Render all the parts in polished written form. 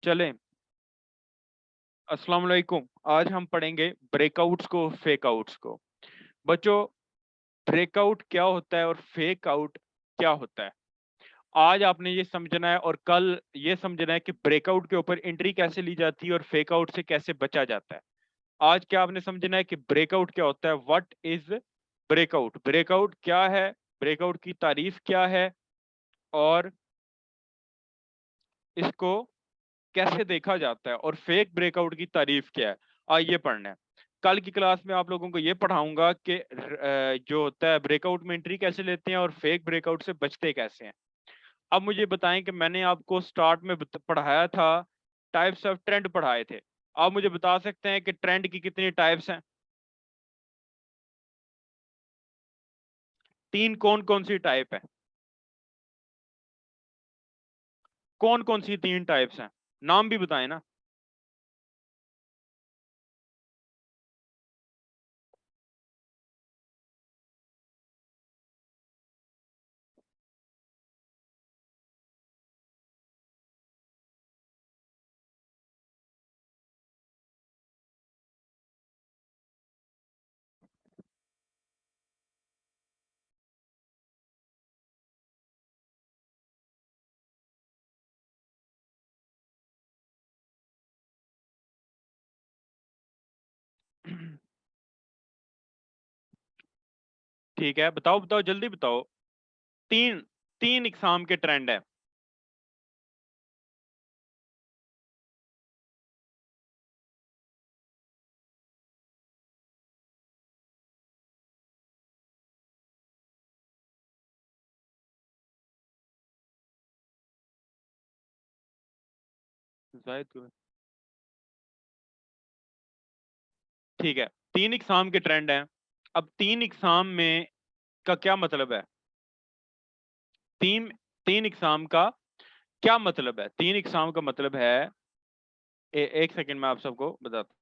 चलें। अस्सलाम वालेकुम। आज हम पढ़ेंगे ब्रेकआउट्स को, फेक आउट्स को। बच्चों, ब्रेकआउट क्या होता है और फेक आउट क्या होता है, आज आपने ये समझना है और कल ये समझना है कि ब्रेकआउट के ऊपर एंट्री कैसे ली जाती है और फेक आउट से कैसे बचा जाता है। आज क्या आपने समझना है कि ब्रेकआउट क्या होता है, व्हाट इज ब्रेकआउट, ब्रेकआउट क्या है, ब्रेकआउट की तारीफ क्या है और इसको कैसे देखा जाता है, और फेक ब्रेकआउट की तारीफ क्या है। आइए पढ़ना है। कल की क्लास में आप लोगों को ये पढ़ाऊंगा कि जो होता है ब्रेकआउट में एंट्री कैसे लेते हैं और फेक ब्रेकआउट से बचते कैसे हैं। अब मुझे बताएं कि मैंने आपको स्टार्ट में पढ़ाया था, टाइप्स ऑफ ट्रेंड पढ़ाए थे। आप मुझे बता सकते हैं कि ट्रेंड की कितनी टाइप्स हैं? तीन। कौन कौन सी टाइप है? कौन कौन सी तीन टाइप्स हैं? नाम भी बताएं ना। ठीक है, बताओ बताओ, जल्दी बताओ। तीन। तीन इकसाम के ट्रेंड है। जाहिद को- ठीक है, तीन इकसाम के ट्रेंड हैं। अब तीन इकसाम में का क्या मतलब है? तीन तीन इकसाम का क्या मतलब है? तीन इकसाम का मतलब है, एक सेकंड में आप सबको बताता हूं।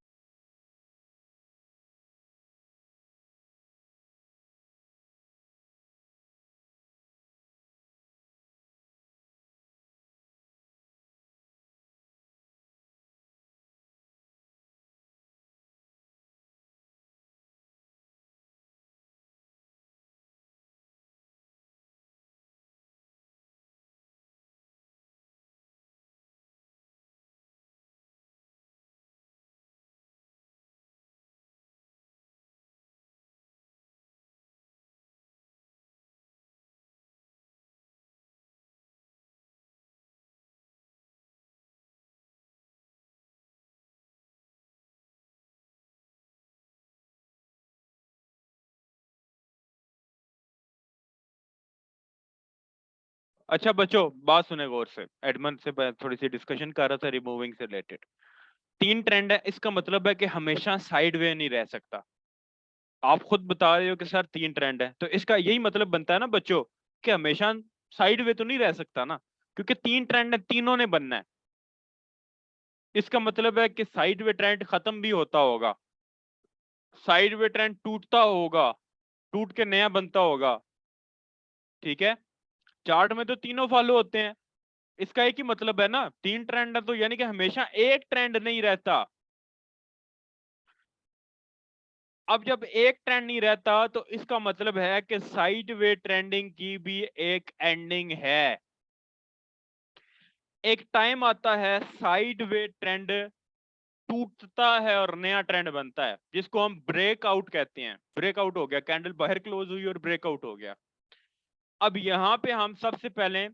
अच्छा बच्चों, बात सुने गौर से। एडमंड से मैं थोड़ी सी डिस्कशन कर रहा था रिमूविंग से रिलेटेड। तीन ट्रेंड है, इसका मतलब है कि हमेशा साइड वे नहीं रह सकता। आप खुद बता रहे हो कि सर तीन ट्रेंड है, तो इसका यही मतलब बनता है ना बच्चों, कि हमेशा साइड वे तो नहीं रह सकता ना, क्योंकि तीन ट्रेंड है, तीनों ने बनना है। इसका मतलब है कि साइड वे ट्रेंड खत्म भी होता होगा, साइड वे ट्रेंड टूटता होगा, टूट के नया बनता होगा। ठीक है, चार्ट में तो तीनों फॉलो होते हैं। इसका एक ही मतलब है ना, तीन ट्रेंड है तो यानी कि हमेशा एक ट्रेंड नहीं रहता। अब जब एक ट्रेंड नहीं रहता तो इसका मतलब है कि साइड वे ट्रेंडिंग की भी एक एंडिंग है। एक टाइम आता है साइड वे ट्रेंड टूटता है और नया ट्रेंड बनता है, जिसको हम ब्रेकआउट कहते हैं। ब्रेकआउट हो गया, कैंडल बाहर क्लोज हुई और ब्रेकआउट हो गया। अब यहां पे हम सबसे पहले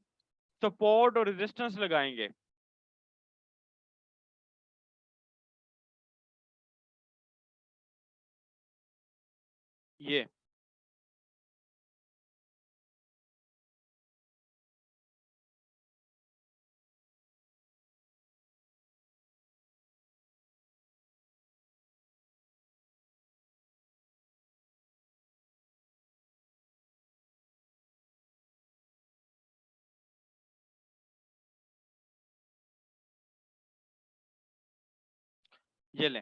सपोर्ट और रेजिस्टेंस लगाएंगे। ये ये लें।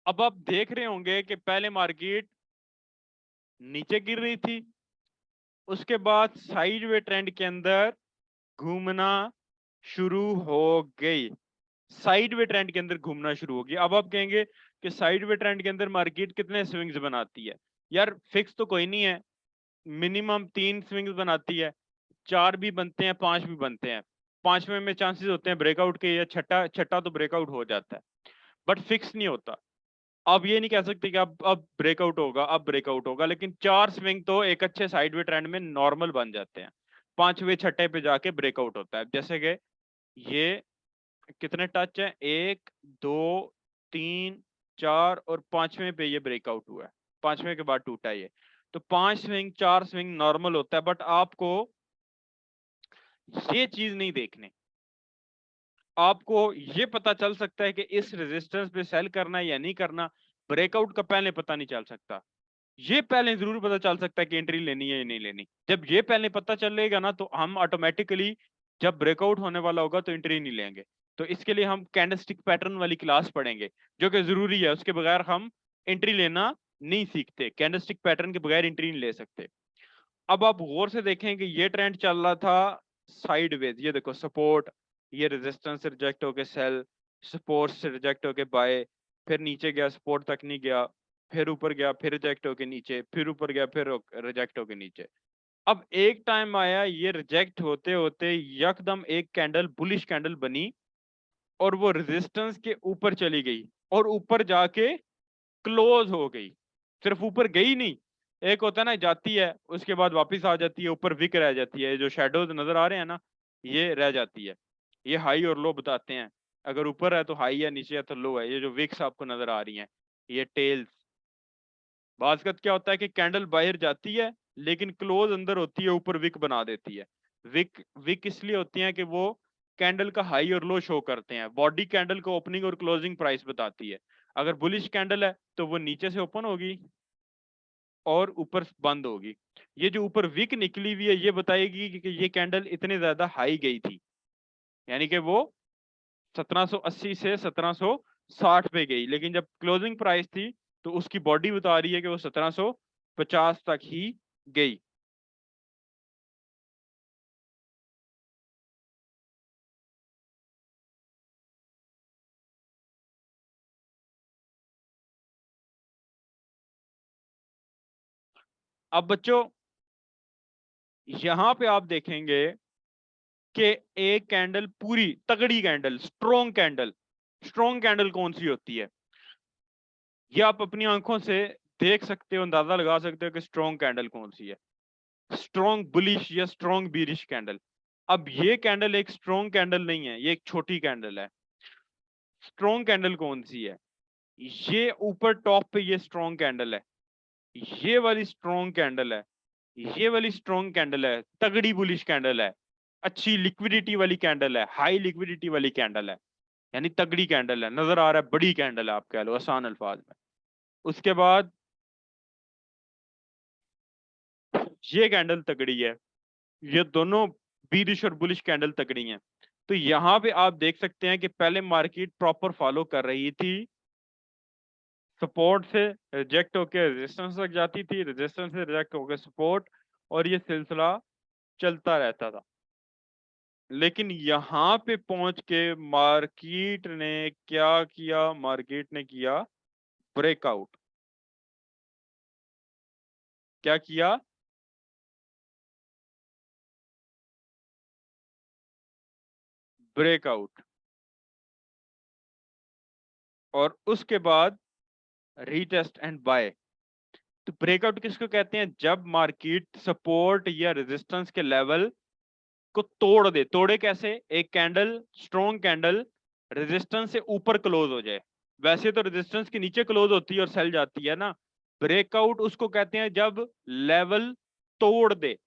अब आप देख रहे होंगे कि पहले मार्केट नीचे गिर रही थी, उसके बाद साइड वे ट्रेंड के अंदर घूमना शुरू हो गई, साइड वे ट्रेंड के अंदर घूमना शुरू होगी। अब आप कहेंगे कि साइड वे ट्रेंड के अंदर मार्केट कितने स्विंग्स बनाती है? यार फिक्स तो कोई नहीं है, मिनिमम 3 स्विंग्स बनाती है, 4 भी बनते हैं, 5 भी बनते हैं। 5वें में चांसेस होते हैं ब्रेकआउट के, या छठा छठा तो ब्रेकआउट हो जाता है, बट फिक्स नहीं होता। अब ये नहीं कह सकते कि अब ब्रेकआउट होगा, अब ब्रेकआउट होगा, लेकिन 4 स्विंग तो एक अच्छे साइडवे ट्रेंड में नॉर्मल बन जाते हैं। 5वें छठे पे जाके ब्रेकआउट होता है। जैसे कि ये कितने टच है, 1 2 3 4 और 5वें पे ये ब्रेकआउट हुआ है, 5वें के बाद टूटा है ये। तो 5 स्विंग 4 स्विंग नॉर्मल होता है, बट आपको ये चीज नहीं देखने। आपको ये पता चल सकता है कि इस रेजिस्टेंस पे सेल करना है या नहीं करना, ब्रेकआउट का पहले पता नहीं चल सकता। ये पहले जरूर पता चल सकता है कि एंट्री लेनी है या नहीं लेनी। जब ये पहले पता चलेगा ना, तो हम ऑटोमेटिकली जब ब्रेकआउट होने वाला होगा तो एंट्री नहीं लेंगे। तो इसके लिए हम कैंडलस्टिक पैटर्न वाली क्लास पढ़ेंगे, जो कि जरूरी है, उसके बगैर हम एंट्री लेना नहीं सीखते। कैंडलस्टिक पैटर्न के बगैर एंट्री नहीं ले सकते। अब आप गौर से देखें कि ये ट्रेंड चल रहा था साइडवेज। ये देखो सपोर्ट, ये रेजिस्टेंस से रिजेक्ट होके सेल, सपोर्ट से रिजेक्ट होके बाय, फिर नीचे गया, सपोर्ट तक नहीं गया, फिर ऊपर गया, फिर रिजेक्ट होके नीचे, फिर ऊपर गया, फिर रिजेक्ट होके नीचे। अब एक टाइम आया, ये रिजेक्ट होते होते यकदम एक कैंडल बुलिश कैंडल बनी, और वो रेजिस्टेंस के ऊपर चली गई, और ऊपर जाके क्लोज हो गई। सिर्फ ऊपर गई नहीं, एक होता है ना जाती है उसके बाद वापस आ जाती है, ऊपर विक रह जाती है। जो शैडोज नजर आ रहे हैं ना, ये रह जाती है। ये हाई और लो बताते हैं, अगर ऊपर है तो हाई है, नीचे है तो लो है। ये जो विक्स आपको नजर आ रही हैं, ये टेल्स। बाज़ क्या होता है कि कैंडल बाहर जाती है, लेकिन क्लोज अंदर होती है, ऊपर विक बना देती है। विक विक इसलिए होती है कि वो कैंडल का हाई और लो शो करते हैं। बॉडी कैंडल को ओपनिंग और क्लोजिंग प्राइस बताती है। अगर बुलिश कैंडल है तो वो नीचे से ओपन होगी और ऊपर बंद होगी। ये जो ऊपर विक निकली हुई है, ये बताएगी कि ये कैंडल इतने ज्यादा हाई गई थी, यानी कि वो 1780 से 1760 पे गई, लेकिन जब क्लोजिंग प्राइस थी तो उसकी बॉडी बता रही है कि वो 1750 तक ही गई। अब बच्चों, यहां पे आप देखेंगे कि एक कैंडल पूरी तगड़ी candle, strong candle, strong candle कौन सी होती है, ये आप अपनी आंखों से देख सकते हो, अंदाजा लगा सकते हो कि स्ट्रॉन्ग कैंडल कौन सी है। स्ट्रॉन्ग बुलिश या स्ट्रॉन्ग बीरिश कैंडल। अब ये कैंडल एक स्ट्रॉन्ग कैंडल नहीं है, ये एक छोटी कैंडल है। स्ट्रॉन्ग कैंडल कौन सी है? ये ऊपर टॉप पे ये स्ट्रॉन्ग कैंडल है, ये वाली स्ट्रॉन्ग कैंडल है, ये वाली स्ट्रॉन्ग कैंडल है, तगड़ी बुलिश कैंडल है, अच्छी लिक्विडिटी वाली कैंडल है, हाई लिक्विडिटी वाली कैंडल है, यानी तगड़ी कैंडल है, नजर आ रहा है बड़ी कैंडल है, आप कह लो आसान अल्फाज में। उसके बाद ये कैंडल तगड़ी है, ये दोनों बीरिश और बुलिश कैंडल तगड़ी हैं। तो यहां पे आप देख सकते हैं कि पहले मार्केट प्रॉपर फॉलो कर रही थी, सपोर्ट से रिजेक्ट होकर रेजिस्टेंस तक जाती थी, रेजिस्टेंस से रिजेक्ट होकर सपोर्ट, और ये सिलसिला चलता रहता था। लेकिन यहाँ पे पहुंच के मार्केट ने क्या किया? मार्केट ने किया ब्रेकआउट। क्या किया? ब्रेकआउट। और उसके बाद रीटेस्ट एंड बाय। तो ब्रेकआउट किसको कहते हैं? जब मार्केट सपोर्ट या रेजिस्टेंस के लेवल को तोड़ दे। तोड़े कैसे? एक कैंडल, स्ट्रॉन्ग कैंडल, रेजिस्टेंस से ऊपर क्लोज हो जाए। वैसे तो रेजिस्टेंस के नीचे क्लोज होती है और सेल जाती है ना। ब्रेकआउट उसको कहते हैं जब लेवल तोड़ दे।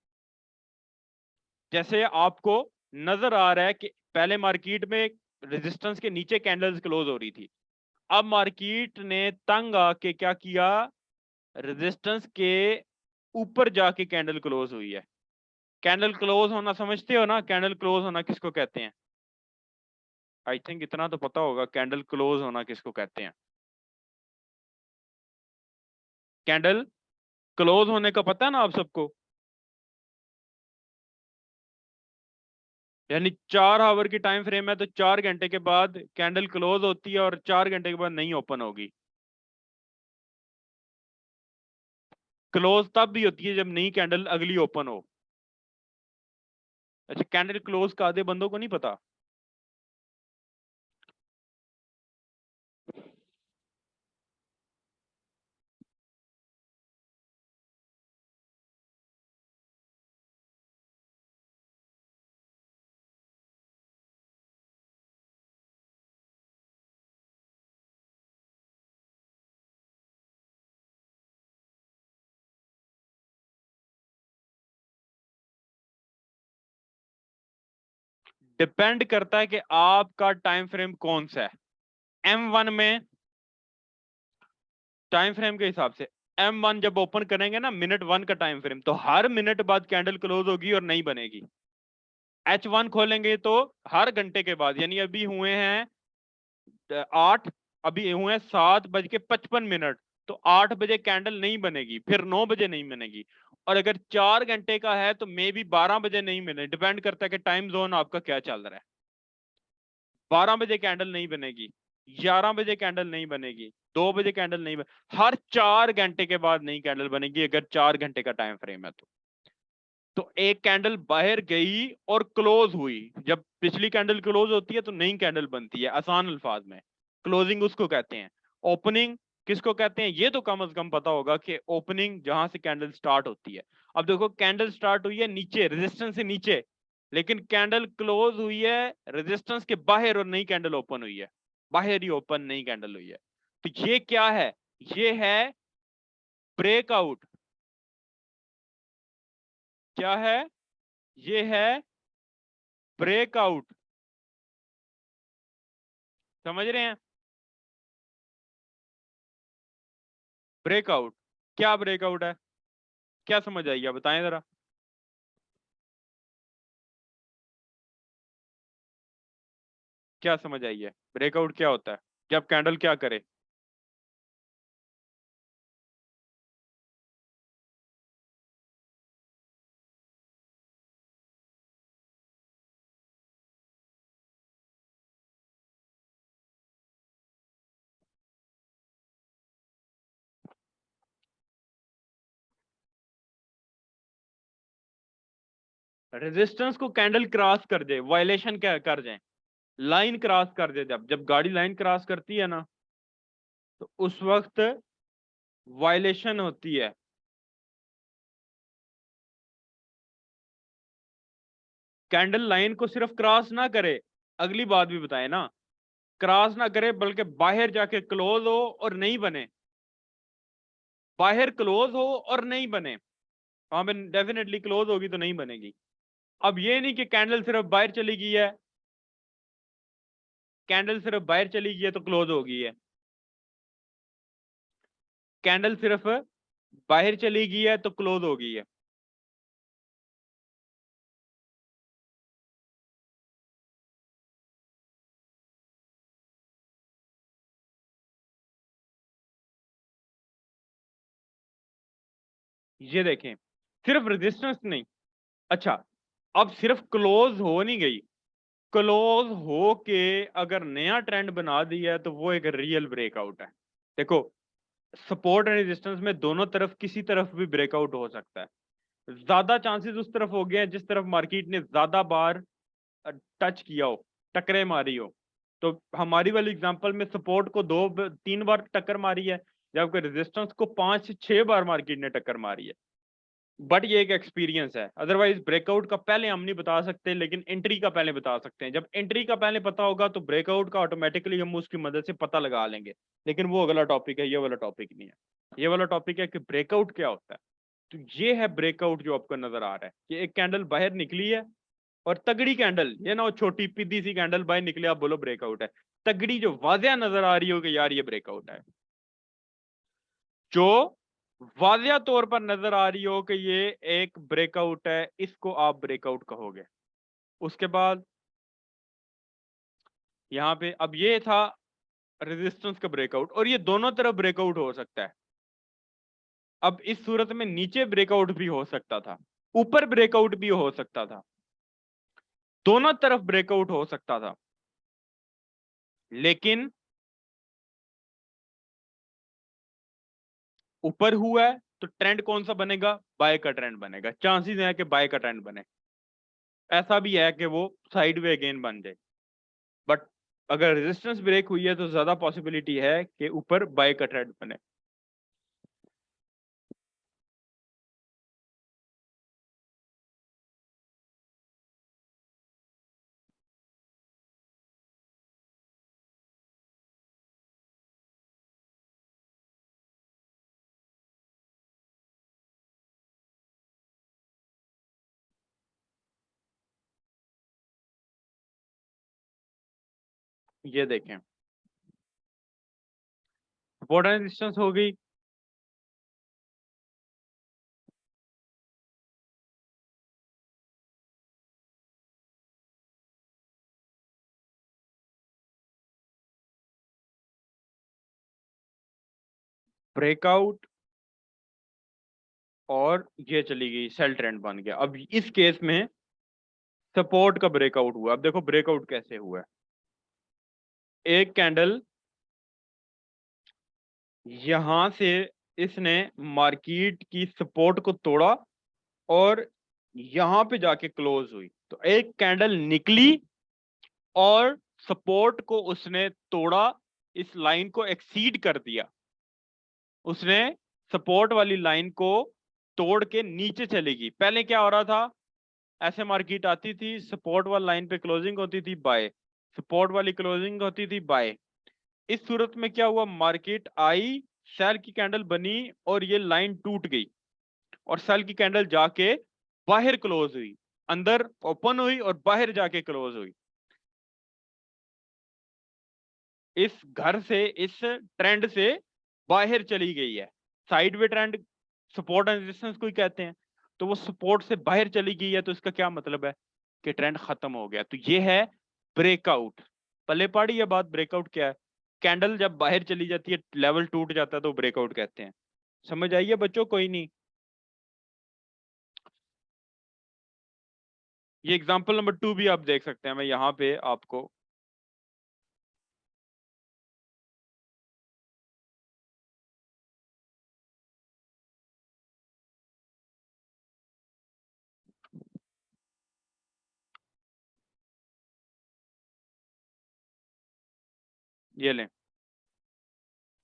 जैसे आपको नजर आ रहा है कि पहले मार्केट में रेजिस्टेंस के नीचे कैंडल्स क्लोज हो रही थी, अब मार्केट ने तंग आके क्या किया? रेजिस्टेंस के ऊपर जाके कैंडल क्लोज हुई है। कैंडल क्लोज होना समझते हो ना? कैंडल क्लोज होना किसको कहते हैं? आई थिंक इतना तो पता होगा, कैंडल क्लोज होना किसको कहते हैं। कैंडल क्लोज होने का पता है ना आप सबको? यानी 4 आवर की टाइम फ्रेम है तो 4 घंटे के बाद कैंडल क्लोज होती है और 4 घंटे के बाद नहीं ओपन होगी। क्लोज तब भी होती है जब नई कैंडल अगली ओपन हो। अच्छा, कैंडल क्लोज का आधे बंदों को नहीं पता। डिपेंड करता है कि आपका टाइम फ्रेम कौन सा है। M1 में टाइम फ्रेम के हिसाब से M1 जब ओपन करेंगे ना, मिनट 1 का टाइम फ्रेम, तो हर मिनट बाद कैंडल क्लोज होगी और नहीं बनेगी। H1 खोलेंगे तो हर घंटे के बाद, यानी अभी हुए हैं 8, अभी हुए हैं 7:55, तो 8 बजे कैंडल नहीं बनेगी, फिर 9 बजे नहीं बनेगी। और अगर 4 घंटे का है तो मे बी 12 बजे नहीं बने, डिपेंड करता है कि टाइम जोन आपका क्या चल रहा है। 12 बजे कैंडल नहीं बनेगी, 11 बजे कैंडल नहीं बनेगी, 2 बजे कैंडल नहीं बने, हर 4 घंटे के बाद नई कैंडल बनेगी अगर 4 घंटे का टाइम फ्रेम है तो एक कैंडल बाहर गई और क्लोज हुई। जब पिछली कैंडल क्लोज होती है तो नई कैंडल बनती है, आसान अल्फाज में क्लोजिंग उसको कहते हैं। ओपनिंग किसको कहते हैं ये तो कम से कम पता होगा कि ओपनिंग जहां से कैंडल स्टार्ट होती है। अब देखो, कैंडल स्टार्ट हुई है नीचे, रेजिस्टेंस से नीचे, लेकिन कैंडल क्लोज हुई है रेजिस्टेंस के बाहर और नई कैंडल ओपन हुई है, बाहर ही ओपन नई कैंडल हुई है। तो ये क्या है? ये है ब्रेकआउट। क्या है? ये है ब्रेकआउट। समझ रहे हैं? ब्रेकआउट। क्या ब्रेकआउट है? क्या समझ आई, बताएं जरा। क्या समझ आई है? ब्रेकआउट क्या होता है? जब कैंडल क्या करे? रेजिस्टेंस को कैंडल क्रॉस कर दे, वायलेशन क्या कर जाए, लाइन क्रॉस कर दे। जब जब गाड़ी लाइन क्रॉस करती है ना, तो उस वक्त वायलेशन होती है। कैंडल लाइन को सिर्फ क्रॉस ना करे, अगली बात भी बताए ना, क्रॉस ना करे बल्कि बाहर जाके क्लोज हो और नहीं बने, बाहर क्लोज हो और नहीं बने, वहां पे डेफिनेटली क्लोज होगी तो नहीं बनेगी। अब ये नहीं कि कैंडल सिर्फ बाहर चली गई है, कैंडल सिर्फ बाहर चली गई है तो क्लोज हो गई है, कैंडल सिर्फ बाहर चली गई है तो क्लोज हो गई है। ये देखें, सिर्फ रेजिस्टेंस नहीं। अच्छा, अब सिर्फ क्लोज हो नहीं गई, क्लोज हो के अगर नया ट्रेंड बना दिया है तो वो एक रियल ब्रेकआउट है। देखो, सपोर्ट एंड रेजिस्टेंस में दोनों तरफ किसी तरफ भी ब्रेकआउट हो सकता है। ज्यादा चांसेस उस तरफ हो गए हैं जिस तरफ मार्केट ने ज्यादा बार टच किया हो, टक्करें मारी हो। तो हमारी वाली एग्जांपल में सपोर्ट को 2-3 बार टक्कर मारी है, जबकि रेजिस्टेंस को 5 से 6 बार मार्केट ने टक्कर मारी है। बट ये एक एक्सपीरियंस है, अदरवाइज ब्रेकआउट का पहले हम नहीं बता सकते, लेकिन एंट्री का पहले बता सकते हैं। जब एंट्री का पहले पता होगा तो ब्रेकआउट का ऑटोमेटिकली हम उसकी मदद से पता लगा लेंगे। लेकिन वो अगला टॉपिक है, ये वाला टॉपिक नहीं है। ये वाला टॉपिक है कि ब्रेकआउट क्या होता है। तो ये है ब्रेकआउट जो आपको नजर आ रहा है कि एक कैंडल बाहर निकली है, और तगड़ी कैंडल, ये ना वो छोटी पिद्दी सी कैंडल बाहर निकले आप बोलो ब्रेकआउट है। तगड़ी जो वाजिया नजर आ रही हो कि यार ये ब्रेकआउट है, जो वाजिया तौर पर नजर आ रही हो कि ये एक ब्रेकआउट है, इसको आप ब्रेकआउट कहोगे। उसके बाद यहाँ पे अब ये था रेजिस्टेंस का ब्रेकआउट, और ये दोनों तरफ ब्रेकआउट हो सकता है। अब इस सूरत में नीचे ब्रेकआउट भी हो सकता था, ऊपर ब्रेकआउट भी हो सकता था। दोनों तरफ ब्रेकआउट हो सकता था, लेकिन ऊपर हुआ है तो ट्रेंड कौन सा बनेगा? बाय का ट्रेंड बनेगा। चांसेस है कि बाय का ट्रेंड बने, ऐसा भी है कि वो साइडवे अगेन बन जाए। बट अगर रेजिस्टेंस ब्रेक हुई है तो ज्यादा पॉसिबिलिटी है कि ऊपर बाय का ट्रेंड बने। ये देखें, सपोर्ट एंड रेजिस्टेंस हो गई, ब्रेकआउट, और ये चली गई, सेल ट्रेंड बन गया। अब इस केस में सपोर्ट का ब्रेकआउट हुआ। अब देखो ब्रेकआउट कैसे हुआ है। एक कैंडल यहां से इसने मार्केट की सपोर्ट को तोड़ा और यहां पे जाके क्लोज हुई, तो एक कैंडल निकली और सपोर्ट को उसने तोड़ा, इस लाइन को एक्सीड कर दिया। उसने सपोर्ट वाली लाइन को तोड़ के नीचे चलेगी। पहले क्या हो रहा था, ऐसे मार्केट आती थी, सपोर्ट वाली लाइन पे क्लोजिंग होती थी बाय, सपोर्ट वाली क्लोजिंग होती थी बाय। इस सूरत में क्या हुआ, मार्केट आई, सेल की कैंडल बनी और ये लाइन टूट गई और सेल की कैंडल जाके बाहर क्लोज हुई, अंदर ओपन हुई और बाहर जाके क्लोज हुई। इस घर से, इस ट्रेंड से बाहर चली गई है। Sideway trend support and resistance को ही कहते हैं। तो वो सपोर्ट से बाहर चली गई है, तो इसका क्या मतलब है कि ट्रेंड खत्म हो गया। तो ये है ब्रेकआउट। पल्ले पाड़ी ये बात, ब्रेकआउट क्या है? कैंडल जब बाहर चली जाती है, लेवल टूट जाता है, तो ब्रेकआउट कहते हैं। समझ आइए बच्चों? कोई नहीं। ये एग्जांपल नंबर 2 भी आप देख सकते हैं, मैं यहाँ पे आपको ये लें,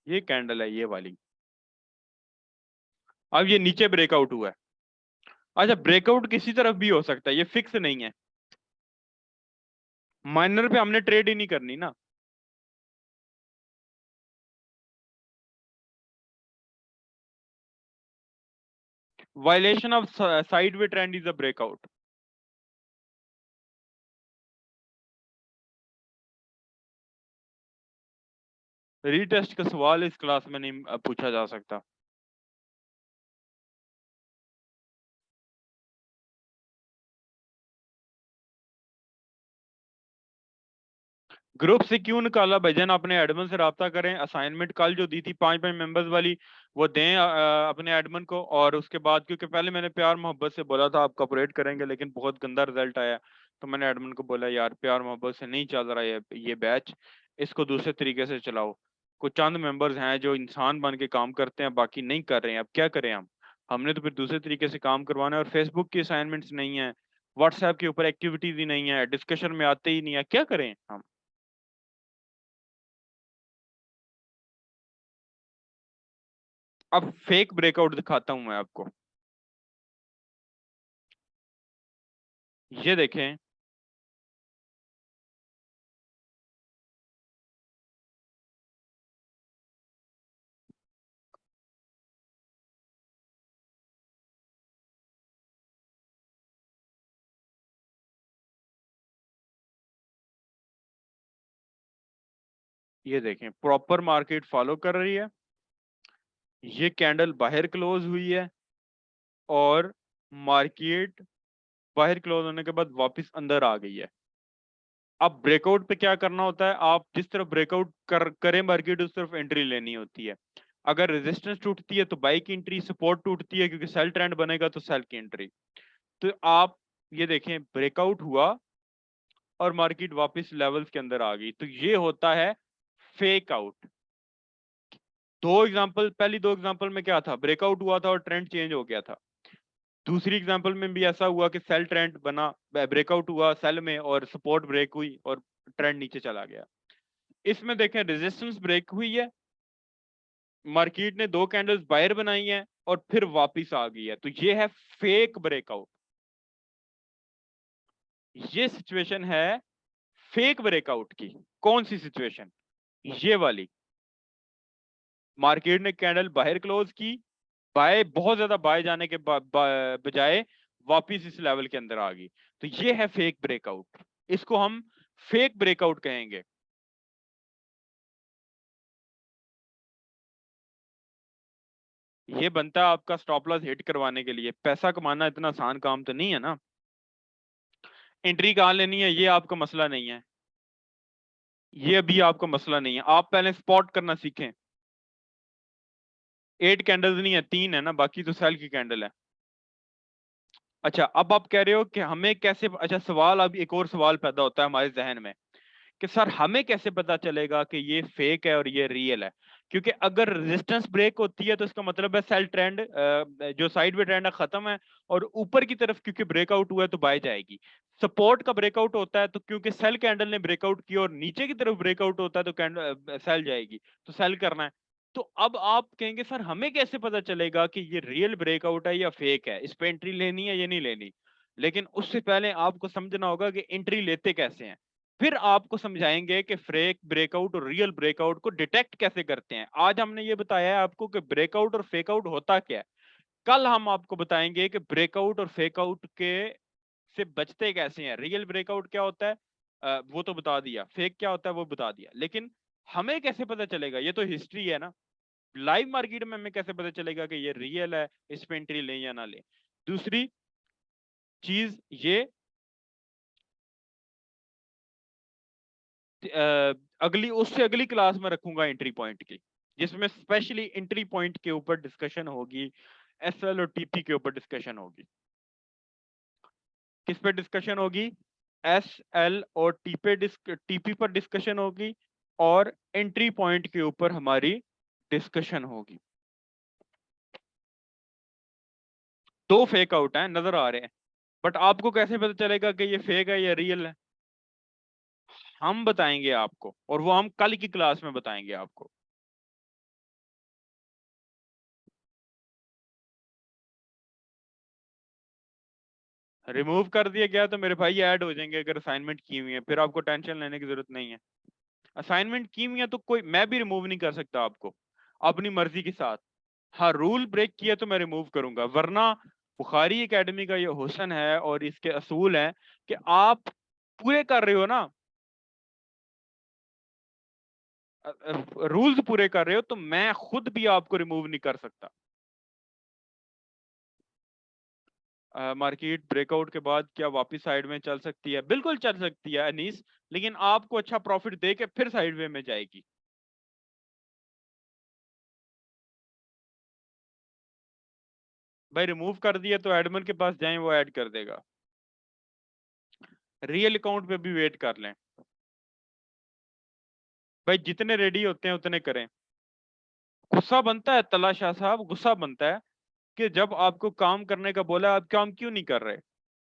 ये कैंडल है ये वाली। अब ये नीचे ब्रेकआउट हुआ है। अच्छा, ब्रेकआउट किसी तरफ भी हो सकता है, ये फिक्स नहीं है। माइनर पे हमने ट्रेड ही नहीं करनी ना। Violation of sideway trend is a breakout. Retest का सवाल इस क्लास में नहीं पूछा जा सकता। ग्रुप से क्यों निकाला भाईजान? अपने एडमिन से राब्ता करें। असाइनमेंट कल जो दी थी 5-5 मेंबर्स वाली, वो दें अपने एडमिन को। और उसके बाद, क्योंकि पहले मैंने प्यार मोहब्बत से बोला था आप कॉपरेट करेंगे, लेकिन बहुत गंदा रिजल्ट आया, तो मैंने एडमिन को बोला यार प्यार मोहब्बत से नहीं चल रहा है ये बैच, इसको दूसरे तरीके से चलाओ। कुछ चंद मेंबर्स हैं जो इंसान बन के काम करते हैं, बाकी नहीं कर रहे हैं। अब क्या करें हम? हमने तो फिर दूसरे तरीके से काम करवाना है। और फेसबुक की असाइनमेंट्स नहीं है, व्हाट्सएप के ऊपर एक्टिविटीज ही नहीं है, डिस्कशन में आते ही नहीं है, क्या करें हम? अब फेक ब्रेकआउट दिखाता हूं मैं आपको। ये देखें, ये देखें, प्रॉपर मार्केट फॉलो कर रही है। ये कैंडल बाहर क्लोज हुई है और मार्केट बाहर क्लोज होने के बाद वापस अंदर आ गई है। अब ब्रेकआउट पे क्या करना होता है, आप जिस तरफ ब्रेकआउट करे मार्केट, उस तरफ एंट्री लेनी होती है। अगर रेजिस्टेंस टूटती है तो बाई की एंट्री, सपोर्ट टूटती है क्योंकि सेल ट्रेंड बनेगा तो सेल की एंट्री। तो आप ये देखें, ब्रेकआउट हुआ, और मार्केट वापस लेवल्स के अंदर आ गई, तो ये होता है फेक आउट। पहली दो एग्जांपल में क्या था, ब्रेकआउट हुआ था और ट्रेंड चेंज हो गया था। दूसरी एग्जांपल में भी ऐसा हुआ कि सेल ट्रेंड बना, ब्रेकआउट हुआ सेल में और सपोर्ट ब्रेक हुई और ट्रेंड नीचे चला गया। इसमें देखें रेजिस्टेंस ब्रेक हुई है, मार्केट ने दो कैंडल्स बायर बनाई है और फिर वापस आ गई है, तो ये है फेक ब्रेकआउट। ये सिचुएशन है फेक ब्रेकआउट की। कौन सी सिचुएशन? ये वाली, मार्केट ने कैंडल बाहर क्लोज की, बाय बहुत ज्यादा बाय जाने के बजाय वापस इस लेवल के अंदर आ गई, तो ये है फेक ब्रेकआउट। इसको हम फेक ब्रेकआउट कहेंगे। ये बनता है आपका स्टॉप लॉस हिट करवाने के लिए। पैसा कमाना इतना आसान काम तो नहीं है ना। एंट्री कहाँ लेनी है ये आपका मसला नहीं है, ये भी आपका मसला नहीं है। आप पहले स्पॉट करना सीखें। 8 कैंडल्स नहीं है, 3 है ना, बाकी तो सेल की कैंडल है। अच्छा, अब आप कह रहे हो कि हमें कैसे, अच्छा सवाल, अब एक और सवाल पैदा होता है हमारे जहन में कि सर हमें कैसे पता चलेगा कि ये फेक है और ये रियल है? क्योंकि अगर रेजिस्टेंस ब्रेक होती है तो इसका मतलब है सेल ट्रेंड, जो साइड में ट्रेंड है खत्म है और ऊपर की तरफ क्योंकि ब्रेकआउट हुआ है तो बाय जाएगी। सपोर्ट का ब्रेकआउट होता है तो क्योंकि सेल कैंडल ने ब्रेकआउट किया और नीचे की तरफ ब्रेकआउट होता है तो कैंडल सेल जाएगी, तो सेल करना है। तो अब आप कहेंगे सर हमें कैसे पता चलेगा कि ये रियल ब्रेकआउट है या फेक है, इस पे एंट्री लेनी है या नहीं लेनी? लेकिन उससे पहले आपको समझना होगा कि एंट्री लेते कैसे हैं। फिर आपको समझाएंगे कि फेक ब्रेकआउट और रियल ब्रेकआउट को डिटेक्ट कैसे करते हैं। आज हमने ये बताया है आपको कि ब्रेकआउट और फेकआउट होता क्या है। कल हम आपको बताएंगे कि ब्रेकआउट और फेकआउट के से बचते कैसे हैं। रियल ब्रेकआउट क्या होता है वो तो बता दिया, फेक क्या होता है वो बता दिया, लेकिन हमें कैसे पता चलेगा? ये तो हिस्ट्री है ना। लाइव मार्केट में हमें कैसे पता चलेगा कि ये रियल है, इस पे एंट्री लें या ना लें? दूसरी चीज ये, अगली उससे अगली क्लास में रखूंगा एंट्री पॉइंट की, जिसमें स्पेशली एंट्री पॉइंट के ऊपर डिस्कशन होगी, एसएल और टीपी के ऊपर डिस्कशन होगी। किस पे डिस्कशन होगी? एसएल और टीपी पर डिस्कशन होगी और एंट्री पॉइंट के ऊपर हमारी डिस्कशन होगी। दो फेक आउट हैं नजर आ रहे हैं, बट आपको कैसे पता चलेगा कि ये फेक है या रियल है? हम बताएंगे आपको, और वो हम कल की क्लास में बताएंगे आपको। रिमूव कर दिया गया तो मेरे भाई ऐड हो जाएंगे अगर असाइनमेंट की हुई है, फिर आपको टेंशन लेने की जरूरत नहीं है। असाइनमेंट की हुई है तो कोई, मैं भी रिमूव नहीं कर सकता आपको अपनी मर्जी के साथ। हाँ, रूल ब्रेक किया तो मैं रिमूव करूंगा, वरना बुखारी एकेडमी का ये हुस्न है और इसके असूल है कि आप पूरे कर रहे हो ना, रूल्स पूरे कर रहे हो, तो मैं खुद भी आपको रिमूव नहीं कर सकता। मार्केट ब्रेकआउट के बाद क्या वापस साइड में चल सकती है? बिल्कुल चल सकती है अनीस, लेकिन आपको अच्छा प्रॉफिट दे के फिर साइड वे में जाएगी। भाई रिमूव कर दिया तो एडमिन के पास जाएं, वो ऐड कर देगा। रियल अकाउंट पे भी वेट कर लें। भाई जितने रेडी होते हैं उतने करें। गुस्सा बनता है तला शाह साहब, गुस्सा बनता है कि जब आपको काम करने का बोला आप काम क्यों नहीं कर रहे।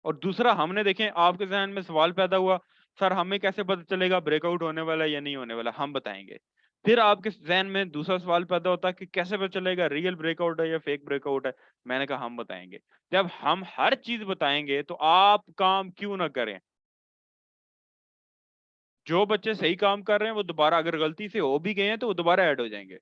और दूसरा, हमने देखें आपके जहन में सवाल पैदा हुआ, सर हमें कैसे पता चलेगा ब्रेकआउट होने वाला है या नहीं होने वाला? हम बताएंगे। फिर आपके जहन में दूसरा सवाल पैदा होता है कि कैसे पता चलेगा रियल ब्रेकआउट है या फेक ब्रेकआउट है? मैंने कहा हम बताएंगे। जब हम हर चीज बताएंगे तो आप काम क्यों ना करें? जो बच्चे सही काम कर रहे हैं वो दोबारा, अगर गलती से हो भी गए हैं तो वो दोबारा ऐड हो जाएंगे।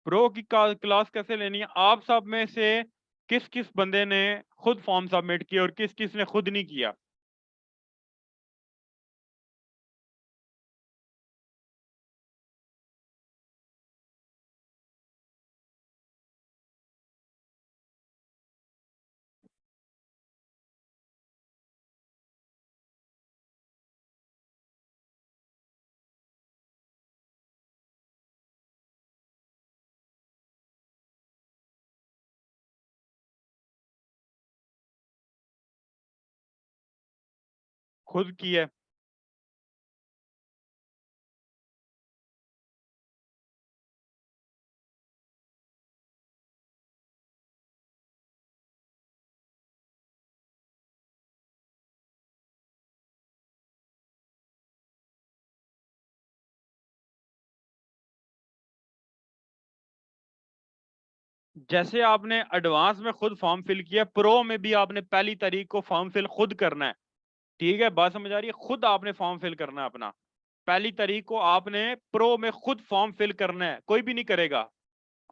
प्रो की क्लास कैसे लेनी है? आप सब में से किस किस बंदे ने खुद फॉर्म सबमिट किया और किस किस ने खुद नहीं किया? खुद की है। जैसे आपने एडवांस में खुद फॉर्म फिल किया, प्रो में भी आपने पहली तारीख को फॉर्म फिल खुद करना है। ठीक है, बात समझ आ रही है? खुद आपने फॉर्म फिल करना है अपना। पहली तारीख को आपने प्रो में खुद फॉर्म फिल करना है, कोई भी नहीं करेगा।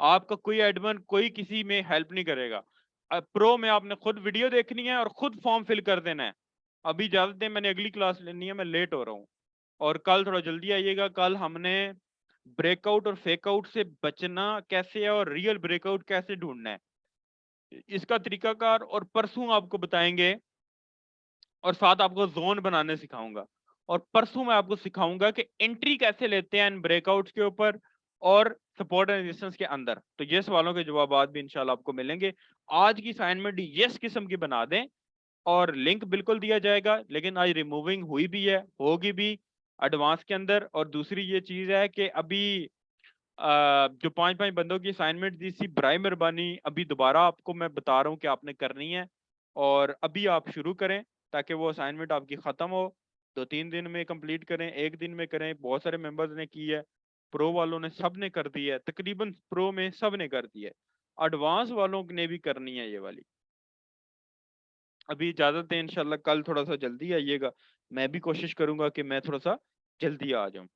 आपका कोई एडमिन, कोई किसी में हेल्प नहीं करेगा। प्रो में आपने खुद वीडियो देखनी है और खुद फॉर्म फिल कर देना है। अभी इजाजत दें, मैंने अगली क्लास लेनी है, मैं लेट हो रहा हूँ। और कल थोड़ा जल्दी आइएगा। कल हमने ब्रेकआउट और फेकआउट से बचना कैसे है और रियल ब्रेकआउट कैसे ढूंढना है, इसका तरीकाकार और परसों आपको बताएंगे। और साथ आपको जोन बनाने सिखाऊंगा। और परसों मैं आपको सिखाऊंगा कि एंट्री कैसे लेते हैं इन ब्रेकआउट्स के ऊपर और सपोर्ट एंड रेजिस्टेंस के अंदर। तो ये सवालों के जवाब भी इंशाल्लाह आपको मिलेंगे। आज की असाइनमेंट यस किस्म की बना दें और लिंक बिल्कुल दिया जाएगा। लेकिन आज रिमूविंग हुई भी है, होगी भी एडवांस के अंदर। और दूसरी ये चीज है कि अभी जो 5-5 बंदों की असाइनमेंट दी थी, बराए मेहरबानी अभी दोबारा आपको मैं बता रहा हूँ कि आपने करनी है। और अभी आप शुरू करें ताकि वो असाइनमेंट आपकी खत्म हो। 2-3 दिन में कंप्लीट करें, एक दिन में करें। बहुत सारे मेंबर्स ने की है, प्रो वालों ने सब ने कर दी है, तकरीबन प्रो में सब ने कर दी है। एडवांस वालों ने भी करनी है ये वाली। अभी इजाजत है, इंशाल्लाह कल थोड़ा सा जल्दी आइएगा। मैं भी कोशिश करूंगा कि मैं थोड़ा सा जल्दी आ जाऊं।